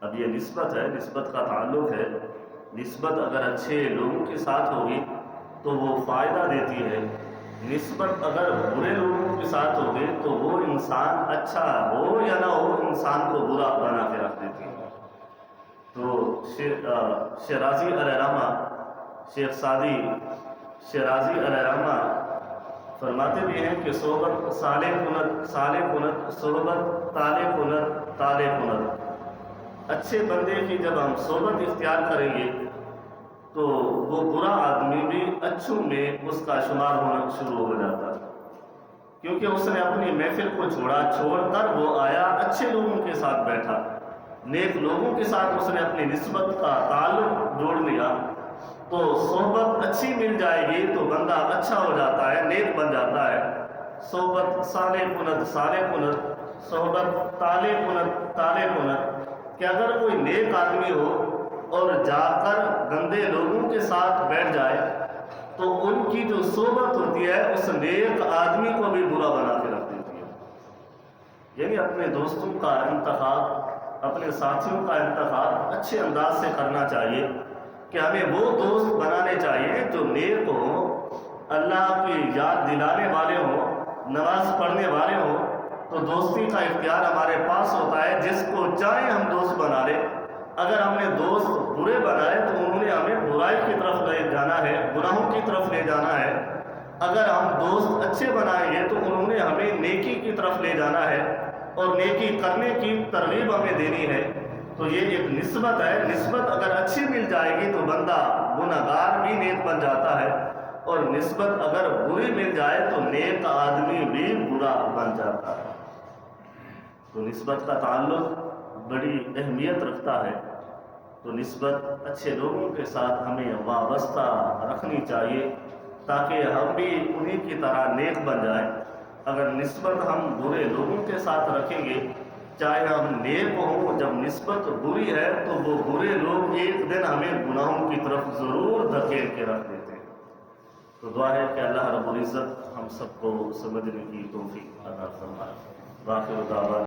اب یہ نسبت ہے، نسبت کا تعلق ہے. نسبت اگر اچھے لوگوں کے ساتھ ہوگی تو وہ فائدہ دیتی ہے، نسبت اگر برے لوگوں کے ساتھ ہوگی تو وہ انسان اچھا ہو یا نہ ہو انسان کو برا بنا کے رکھ دیتی ہے. تو شیرازی علیہ رحمہ، شیخ سعدی شیرازی علیہ رحمہ فرماتے بھی ہیں کہ صحبت صالح کنت صالح کنت، صحبت طالح کنت طالح کنت. اچھے بندے کی جب ہم صحبت اختیار کریں گے تو وہ برا آدمی بھی اچھوں میں اس کا شمار ہونا شروع ہو جاتا ہے، کیونکہ اس نے اپنی محفل کو چھوڑ کر وہ آیا اچھے لوگوں کے ساتھ بیٹھا، نیک لوگوں کے ساتھ اس نے اپنی نسبت کا تعلق جوڑ لیا. تو صحبت اچھی مل جائے گی تو بندہ اچھا ہو جاتا ہے، نیک بن جاتا ہے. صحبت صالح کنت صالح کنت، صحبت طالح کنت طالح کنت. کہ اگر کوئی نیک آدمی ہو اور جا کر گندے لوگوں کے ساتھ بیٹھ جائے تو ان کی جو صحبت ہوتی ہے اس نیک آدمی کو بھی برا بنا کے رکھ دیتی ہے. یعنی اپنے دوستوں کا انتخاب، اپنے ساتھیوں کا انتخاب اچھے انداز سے کرنا چاہیے کہ ہمیں وہ دوست بنانے چاہیے جو نیک ہوں، اللہ کی یاد دلانے والے ہوں، نماز پڑھنے والے ہوں. تو دوستی کا اختیار ہمارے پاس ہوتا ہے، جس کو چاہے ہم دوست بنا لیں. اگر ہم نے دوست برے بنائے تو انہوں نے ہمیں برائی کی طرف لے جانا ہے، گناہوں کی طرف لے جانا ہے. اگر ہم دوست اچھے بنائیں گے تو انہوں نے ہمیں نیکی کی طرف لے جانا ہے اور نیکی کرنے کی ترغیب ہمیں دینی ہے. تو یہ ایک نسبت ہے. نسبت اگر اچھی مل جائے گی تو بندہ گنہگار بھی نیک بن جاتا ہے، اور نسبت اگر بری مل جائے تو نیک آدمی بھی برا بن جاتا ہے. تو نسبت کا تعلق بڑی اہمیت رکھتا ہے. تو نسبت اچھے لوگوں کے ساتھ ہمیں وابستہ رکھنی چاہیے تاکہ ہم بھی انہی کی طرح نیک بن جائیں. اگر نسبت ہم برے لوگوں کے ساتھ رکھیں گے چاہے ہم نیک ہوں، جب نسبت بری ہے تو وہ برے لوگ ایک دن ہمیں گناہوں کی طرف ضرور دھکیل کے رکھ دیتے ہیں. تو دعا ہے کہ اللہ رب العزت ہم سب کو سمجھنے کی توفیق عطا فرمائے. باقی